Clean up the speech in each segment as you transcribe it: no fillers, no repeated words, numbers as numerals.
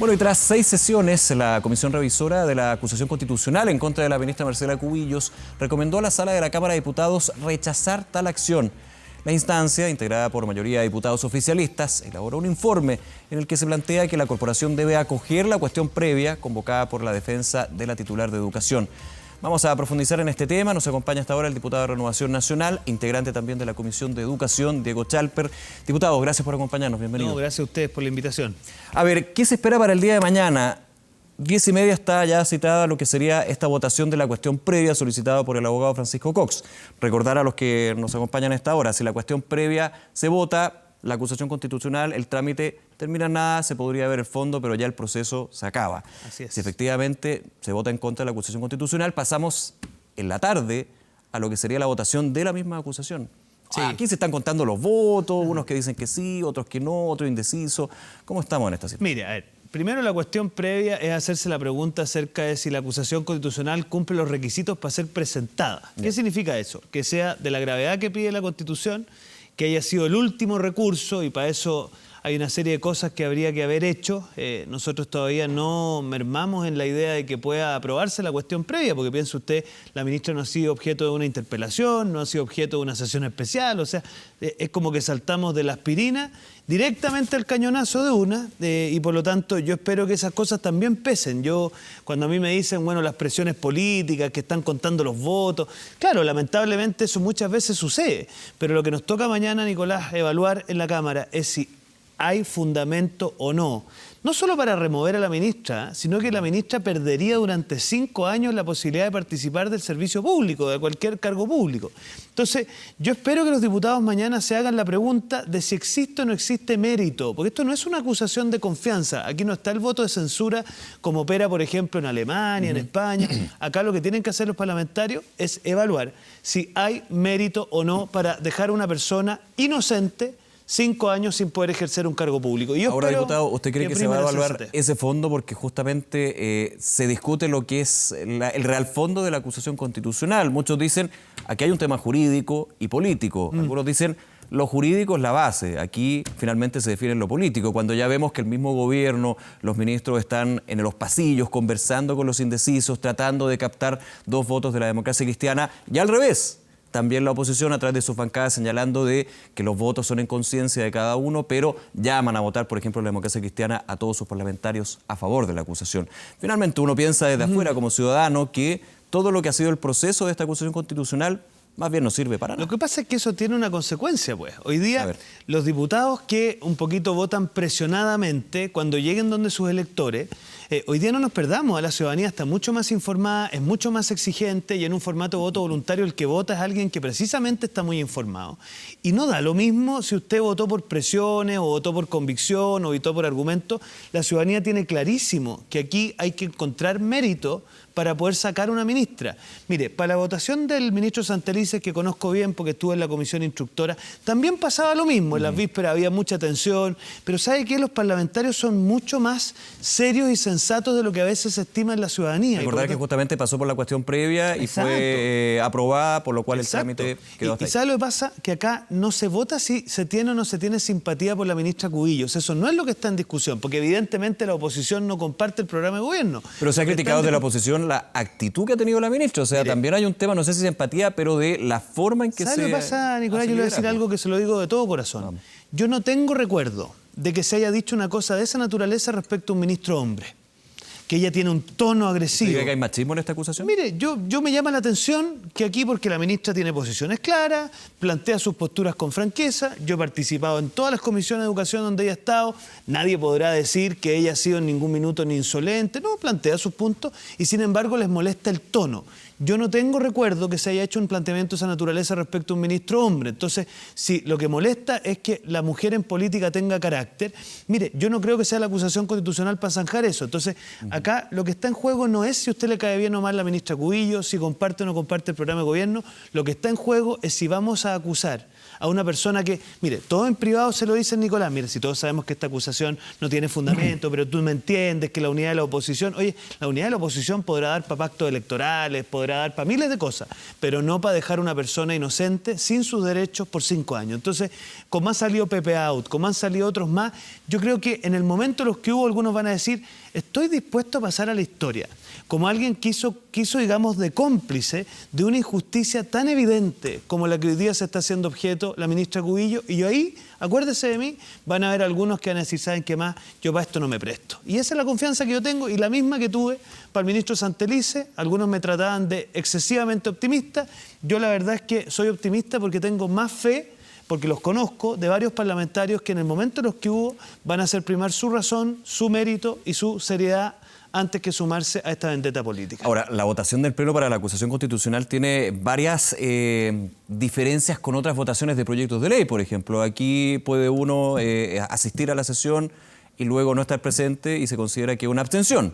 Bueno, y tras 6 sesiones, la Comisión Revisora de la Acusación Constitucional en contra de la ministra Marcela Cubillos recomendó a la Sala de la Cámara de Diputados rechazar tal acción. La instancia, integrada por mayoría de diputados oficialistas, elaboró un informe en el que se plantea que la corporación debe acoger la cuestión previa convocada por la defensa de la titular de Educación. Vamos a profundizar en este tema. Nos acompaña hasta ahora el diputado de Renovación Nacional, integrante también de la Comisión de Educación, Diego Chalper. Diputado, gracias por acompañarnos. Bienvenido. No, gracias a ustedes por la invitación. A ver, ¿qué se espera para el día de mañana? 10:30 está ya citada lo que sería esta votación de la cuestión previa solicitada por el abogado Francisco Cox. Recordar a los que nos acompañan a esta hora, si la cuestión previa se vota, la acusación constitucional, el trámite termina en nada, se podría ver el fondo, pero ya el proceso se acaba. Así es. Si efectivamente se vota en contra de la acusación constitucional, pasamos en la tarde a lo que sería la votación de la misma acusación. Sí. Aquí se están contando los votos, unos que dicen que sí, otros que no, otros indecisos. ¿Cómo estamos en esta situación? Mire, a ver, primero la cuestión previa es hacerse la pregunta acerca de si la acusación constitucional cumple los requisitos para ser presentada. ¿Qué significa eso? Que sea de la gravedad que pide la Constitución, que haya sido el último recurso, y para eso hay una serie de cosas que habría que haber hecho. Nosotros todavía no mermamos en la idea de que pueda aprobarse la cuestión previa, porque piense usted, la ministra no ha sido objeto de una interpelación, no ha sido objeto de una sesión especial, o sea, es como que saltamos de la aspirina directamente al cañonazo de una, y por lo tanto yo espero que esas cosas también pesen. Cuando a mí me dicen, bueno, las presiones políticas, que están contando los votos, claro, lamentablemente eso muchas veces sucede, pero lo que nos toca mañana, Nicolás, evaluar en la Cámara es si hay fundamento o no. No solo para remover a la ministra, sino que la ministra perdería durante 5 años la posibilidad de participar del servicio público, de cualquier cargo público. Entonces, yo espero que los diputados mañana se hagan la pregunta de si existe o no existe mérito, porque esto no es una acusación de confianza. Aquí no está el voto de censura como opera, por ejemplo, en Alemania, en España. Acá lo que tienen que hacer los parlamentarios es evaluar si hay mérito o no para dejar a una persona inocente 5 años sin poder ejercer un cargo público. Y ahora, diputado, ¿usted cree que se va a evaluar ese fondo? Porque justamente se discute lo que es el real fondo de la acusación constitucional. Muchos dicen, aquí hay un tema jurídico y político. Algunos dicen, lo jurídico es la base. Aquí finalmente se define lo político. Cuando ya vemos que el mismo gobierno, los ministros están en los pasillos conversando con los indecisos, tratando de captar 2 votos de la democracia cristiana, y al revés. También la oposición a través de sus bancadas señalando de que los votos son en conciencia de cada uno, pero llaman a votar, por ejemplo, la democracia cristiana a todos sus parlamentarios a favor de la acusación. Finalmente uno piensa desde afuera como ciudadano que todo lo que ha sido el proceso de esta acusación constitucional más bien no sirve para nada. Lo que pasa es que eso tiene una consecuencia, pues. Hoy día los diputados que un poquito votan presionadamente, cuando lleguen donde sus electores, hoy día no nos perdamos, a la ciudadanía está mucho más informada, es mucho más exigente, y en un formato de voto voluntario el que vota es alguien que precisamente está muy informado. Y no da lo mismo si usted votó por presiones, o votó por convicción, o votó por argumentos. La ciudadanía tiene clarísimo que aquí hay que encontrar mérito para poder sacar una ministra. Mire, para la votación del ministro Santelices, que conozco bien porque estuve en la comisión instructora, también pasaba lo mismo. En las vísperas había mucha tensión, pero ¿sabe qué? Los parlamentarios son mucho más serios y sensatos de lo que a veces se estima en la ciudadanía. Recordar que justamente pasó por la cuestión previa y fue aprobada, por lo cual el trámite quedó hasta ahí. ¿Y sabe lo que pasa? Que acá no se vota si se tiene o no se tiene simpatía por la ministra Cubillos. Eso no es lo que está en discusión, porque evidentemente la oposición no comparte el programa de gobierno. Pero se ha criticado de la oposición la actitud que ha tenido la ministra. O sea, también hay un tema, no sé si de empatía, pero de la forma en que ¿sabe lo que pasa, Nicolás? Yo le voy a decir algo que se lo digo de todo corazón. Vamos. Yo no tengo recuerdo de que se haya dicho una cosa de esa naturaleza respecto a un ministro hombre, que ella tiene un tono agresivo. ¿Dice que hay machismo en esta acusación? Mire, yo me llama la atención que aquí, porque la ministra tiene posiciones claras, plantea sus posturas con franqueza. Yo he participado en todas las comisiones de educación donde ella ha estado. Nadie podrá decir que ella ha sido en ningún minuto ni insolente. No, plantea sus puntos y sin embargo les molesta el tono. Yo no tengo recuerdo que se haya hecho un planteamiento de esa naturaleza respecto a un ministro hombre. Entonces, si lo que molesta es que la mujer en política tenga carácter, mire, yo no creo que sea la acusación constitucional para zanjar eso. Entonces, acá lo que está en juego no es si a usted le cae bien o mal la ministra Cubillos, si comparte o no comparte el programa de gobierno. Lo que está en juego es si vamos a acusar a una persona que, mire, todo en privado se lo dice Nicolás, mire, si todos sabemos que esta acusación no tiene fundamento, pero tú me entiendes que la unidad de la oposición, oye, la unidad de la oposición podrá dar para pactos electorales, podrá dar para miles de cosas, pero no para dejar a una persona inocente sin sus derechos por 5 años. Entonces, como ha salido Pepe Out, como han salido otros más, yo creo que en el momento los que hubo, algunos van a decir, estoy dispuesto a pasar a la historia, como alguien quiso, digamos, de cómplice de una injusticia tan evidente como la que hoy día se está haciendo objeto la ministra Cubillo, y yo ahí, acuérdese de mí, van a haber algunos que van a decir, ¿saben qué más? Yo para esto no me presto. Y esa es la confianza que yo tengo y la misma que tuve para el ministro Santelice. Algunos me trataban de excesivamente optimista. Yo la verdad es que soy optimista porque tengo más fe, porque los conozco, de varios parlamentarios que en el momento en los que hubo van a hacer primar su razón, su mérito y su seriedad antes que sumarse a esta vendetta política. Ahora, la votación del Pleno para la acusación constitucional tiene varias diferencias con otras votaciones de proyectos de ley. Por ejemplo, aquí puede uno asistir a la sesión y luego no estar presente y se considera que es una abstención.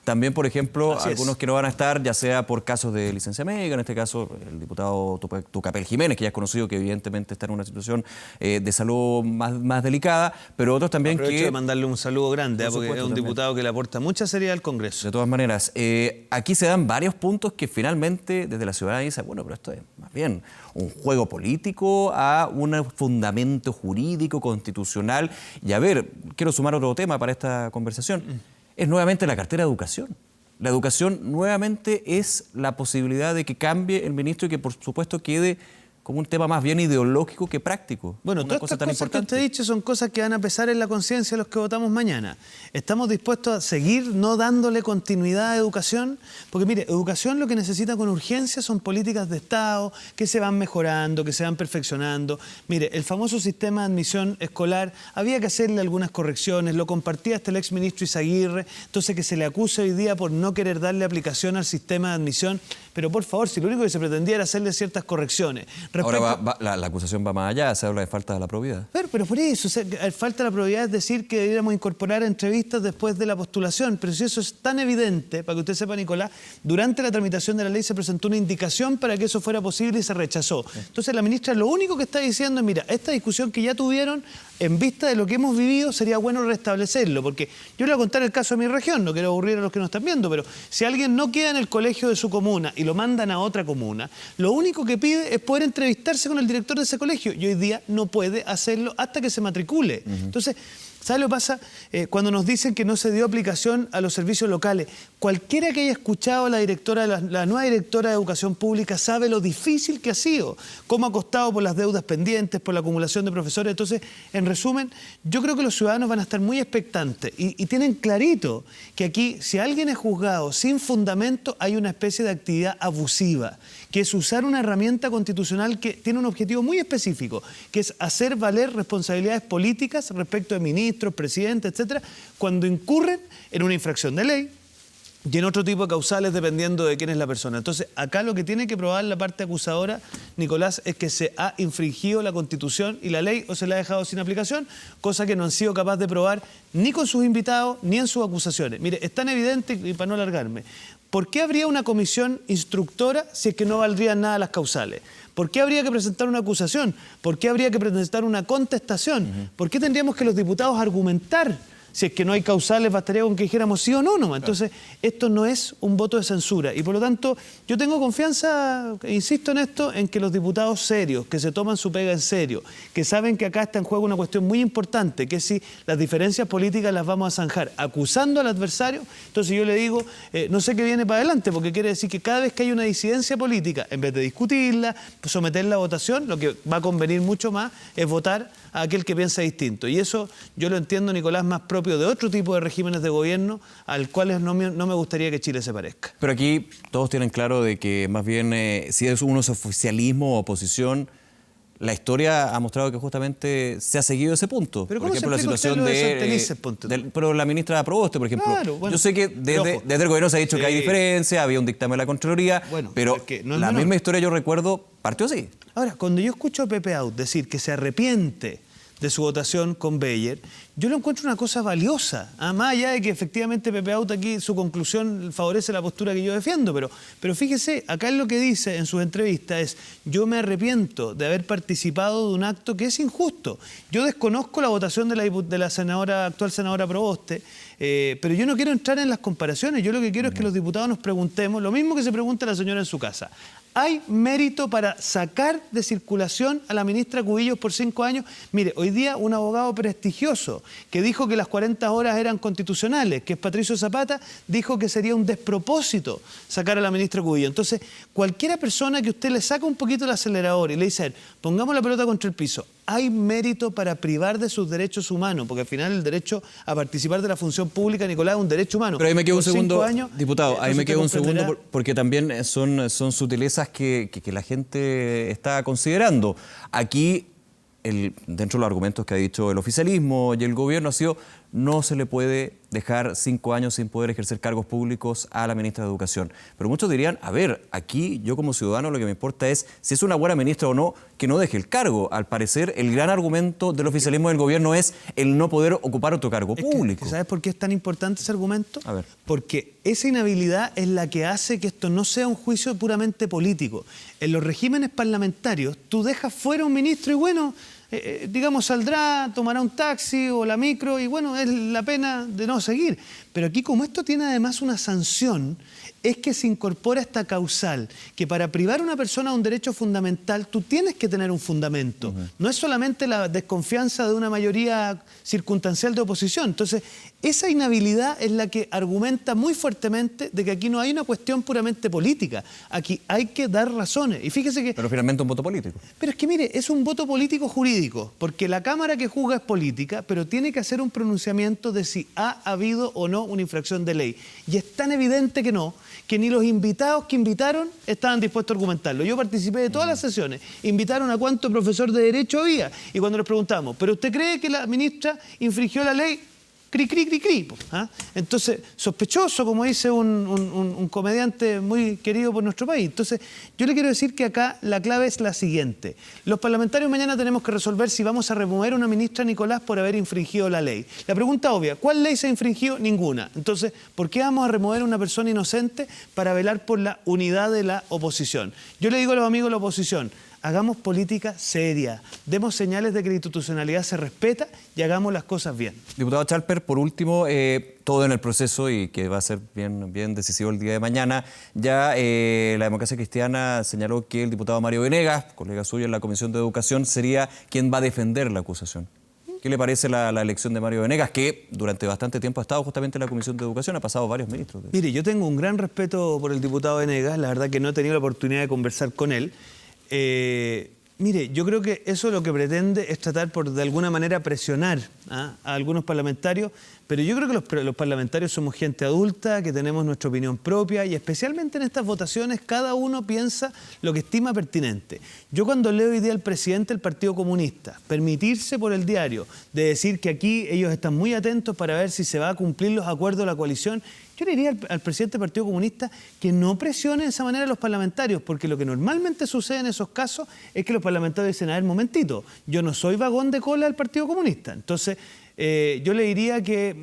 También, por ejemplo, algunos que no van a estar, ya sea por casos de licencia médica, en este caso el diputado Tucapel Jiménez, que ya es conocido que evidentemente está en una situación de salud más delicada, pero otros también Aprovecho que... de mandarle un saludo grande, porque es un diputado que le aporta mucha seriedad al Congreso. De todas maneras, aquí se dan varios puntos que finalmente desde la ciudadanía dicen, bueno, pero esto es más bien un juego político a un fundamento jurídico, constitucional. Y a ver, quiero sumar otro tema para esta conversación. Es nuevamente la cartera de educación. La educación nuevamente es la posibilidad de que cambie el ministro y que por supuesto quede como un tema más bien ideológico que práctico. Bueno, todas estas cosas que usted ha dicho son cosas que van a pesar en la conciencia de los que votamos mañana. ¿Estamos dispuestos a seguir no dándole continuidad a educación? Porque mire, educación lo que necesita con urgencia son políticas de Estado que se van mejorando, que se van perfeccionando. Mire, el famoso sistema de admisión escolar, había que hacerle algunas correcciones, lo compartía hasta el exministro Izaguirre, entonces que se le acuse hoy día por no querer darle aplicación al sistema de admisión, pero por favor, si lo único que se pretendía era hacerle ciertas correcciones. Ahora la acusación va más allá, se habla de falta de la probidad. Pero por eso, o sea, falta de la probidad es decir que deberíamos incorporar entrevistas después de la postulación, pero si eso es tan evidente, para que usted sepa, Nicolás, durante la tramitación de la ley se presentó una indicación para que eso fuera posible y se rechazó. Entonces la ministra lo único que está diciendo es, mira, esta discusión que ya tuvieron, en vista de lo que hemos vivido, sería bueno restablecerlo, porque yo le voy a contar el caso de mi región, no quiero aburrir a los que nos están viendo, pero si alguien no queda en el colegio de su comuna y lo mandan a otra comuna, lo único que pide es poder entrevistarse con el director de ese colegio y hoy día no puede hacerlo hasta que se matricule. Entonces, ¿sabe lo que pasa? Cuando nos dicen que no se dio aplicación a los servicios locales, cualquiera que haya escuchado a la nueva directora de Educación Pública sabe lo difícil que ha sido, cómo ha costado por las deudas pendientes, por la acumulación de profesores. Entonces, en resumen, yo creo que los ciudadanos van a estar muy expectantes y tienen clarito que aquí, si alguien es juzgado sin fundamento, hay una especie de actividad abusiva, que es usar una herramienta constitucional que tiene un objetivo muy específico, que es hacer valer responsabilidades políticas respecto de ministros, presidentes, etcétera, cuando incurren en una infracción de ley y en otro tipo de causales dependiendo de quién es la persona. Entonces, acá lo que tiene que probar la parte acusadora, Nicolás, es que se ha infringido la Constitución y la ley o se la ha dejado sin aplicación, cosa que no han sido capaces de probar ni con sus invitados ni en sus acusaciones. Mire, es tan evidente, y para no alargarme, ¿por qué habría una comisión instructora si es que no valdrían nada las causales? ¿Por qué habría que presentar una acusación? ¿Por qué habría que presentar una contestación? ¿Por qué tendríamos que los diputados argumentar? Si es que no hay causales, bastaría con que dijéramos sí o no nomás. Entonces, esto no es un voto de censura. Y por lo tanto, yo tengo confianza, insisto en esto, en que los diputados serios, que se toman su pega en serio, que saben que acá está en juego una cuestión muy importante, que es si las diferencias políticas las vamos a zanjar acusando al adversario, entonces yo le digo, no sé qué viene para adelante, porque quiere decir que cada vez que hay una disidencia política, en vez de discutirla, someterla a votación, lo que va a convenir mucho más es votar a aquel que piensa distinto. Y eso yo lo entiendo, Nicolás, más propio de otro tipo de regímenes de gobierno al cual no me gustaría que Chile se parezca. Pero aquí todos tienen claro de que más bien si uno es oficialismo o oposición, la historia ha mostrado que justamente se ha seguido ese punto. Pero por ¿cómo ejemplo, se la situación pero la ministra aprobó esto, por ejemplo. Claro, bueno, yo sé que desde el gobierno se ha dicho que hay diferencia, había un dictamen de la Contraloría, pero no la misma historia yo recuerdo partió así. Ahora, cuando yo escucho a Pepe Out decir que se arrepiente de su votación con Beyer, yo lo encuentro una cosa valiosa, más allá de que efectivamente Pepe Out aquí su conclusión favorece la postura que yo defiendo, pero fíjese, acá lo que dice en sus entrevistas es: yo me arrepiento de haber participado de un acto que es injusto. Yo desconozco la votación de la senadora, actual senadora Proboste, pero yo no quiero entrar en las comparaciones. Yo lo que quiero es que los diputados nos preguntemos lo mismo que se pregunta la señora en su casa. ¿Hay mérito para sacar de circulación a la ministra Cubillos por 5 años? Mire, hoy día un abogado prestigioso que dijo que las 40 horas eran constitucionales, que es Patricio Zapata, dijo que sería un despropósito sacar a la ministra Cubillos. Entonces, cualquiera persona que usted le saca un poquito el acelerador y le dice: pongamos la pelota contra el piso, ¿hay mérito para privar de sus derechos humanos? Porque al final el derecho a participar de la función pública, Nicolás, es un derecho humano. Pero ahí me quedo un segundo, años, diputado, ahí me quedo un segundo porque también son sutilezas que la gente está considerando. Aquí, dentro de los argumentos que ha dicho el oficialismo y el gobierno, ha sido: no se le puede dejar 5 años sin poder ejercer cargos públicos a la ministra de Educación. Pero muchos dirían: a ver, aquí yo como ciudadano lo que me importa es si es una buena ministra o no, que no deje el cargo. Al parecer, el gran argumento del oficialismo y del gobierno es el no poder ocupar otro cargo público. ¿Sabes por qué es tan importante ese argumento? A ver. Porque esa inhabilidad es la que hace que esto no sea un juicio puramente político. En los regímenes parlamentarios, tú dejas fuera a un ministro y bueno, digamos, saldrá, tomará un taxi o la micro y bueno, es la pena de no seguir. Pero aquí, como esto tiene además una sanción, es que se incorpora esta causal, que para privar a una persona de un derecho fundamental, tú tienes que tener un fundamento. No es solamente la desconfianza de una mayoría circunstancial de oposición. Entonces, esa inhabilidad es la que argumenta muy fuertemente de que aquí no hay una cuestión puramente política. Aquí hay que dar razones. Y fíjese que... Pero finalmente un voto político. Pero es que mire, es un voto político jurídico, porque la Cámara que juzga es política, pero tiene que hacer un pronunciamiento de si ha habido o no una infracción de ley. Y es tan evidente que no, que ni los invitados que invitaron estaban dispuestos a argumentarlo. Yo participé de todas las sesiones, invitaron a cuánto profesor de Derecho había, y cuando les preguntamos: ¿pero usted cree que la ministra infringió la ley? Cri, cri, cri, cri. Entonces, sospechoso, como dice un comediante muy querido por nuestro país. Entonces, yo le quiero decir que acá la clave es la siguiente. Los parlamentarios mañana tenemos que resolver si vamos a remover a una ministra, Nicolás, por haber infringido la ley. La pregunta obvia: ¿cuál ley se ha infringido? Ninguna. Entonces, ¿por qué vamos a remover a una persona inocente para velar por la unidad de la oposición? Yo le digo a los amigos de la oposición: hagamos política seria, demos señales de que la institucionalidad se respeta y hagamos las cosas bien. Diputado Chalper, por último, todo en el proceso y que va a ser bien decisivo el día de mañana. Ya la Democracia Cristiana señaló que el diputado Mario Venegas, colega suyo en la Comisión de Educación, sería quien va a defender la acusación. ¿Qué le parece la elección de Mario Venegas, que durante bastante tiempo ha estado justamente en la Comisión de Educación, ha pasado varios ministros? Mire, yo tengo un gran respeto por el diputado Venegas, la verdad que no he tenido la oportunidad de conversar con él. Mire, yo creo que eso lo que pretende es tratar por de alguna manera presionar a algunos parlamentarios, pero yo creo que los parlamentarios somos gente adulta, que tenemos nuestra opinión propia y especialmente en estas votaciones cada uno piensa lo que estima pertinente. Yo cuando leo hoy día al presidente del Partido Comunista permitirse por el diario de decir que aquí ellos están muy atentos para ver si se va a cumplir los acuerdos de la coalición, yo le diría al presidente del Partido Comunista que no presione de esa manera a los parlamentarios, porque lo que normalmente sucede en esos casos es que los parlamentarios dicen: a ver, momentito, yo no soy vagón de cola del Partido Comunista. Entonces, yo le diría que,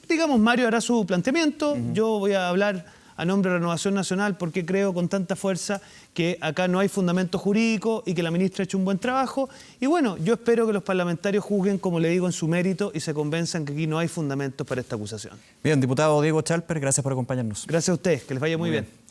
digamos, Mario hará su planteamiento, yo voy a hablar a nombre de Renovación Nacional porque creo con tanta fuerza que acá no hay fundamento jurídico y que la ministra ha hecho un buen trabajo. Y bueno, yo espero que los parlamentarios juzguen, como le digo, en su mérito y se convenzan que aquí no hay fundamentos para esta acusación. Bien, diputado Diego Chalper, gracias por acompañarnos. Gracias a ustedes, que les vaya muy bien.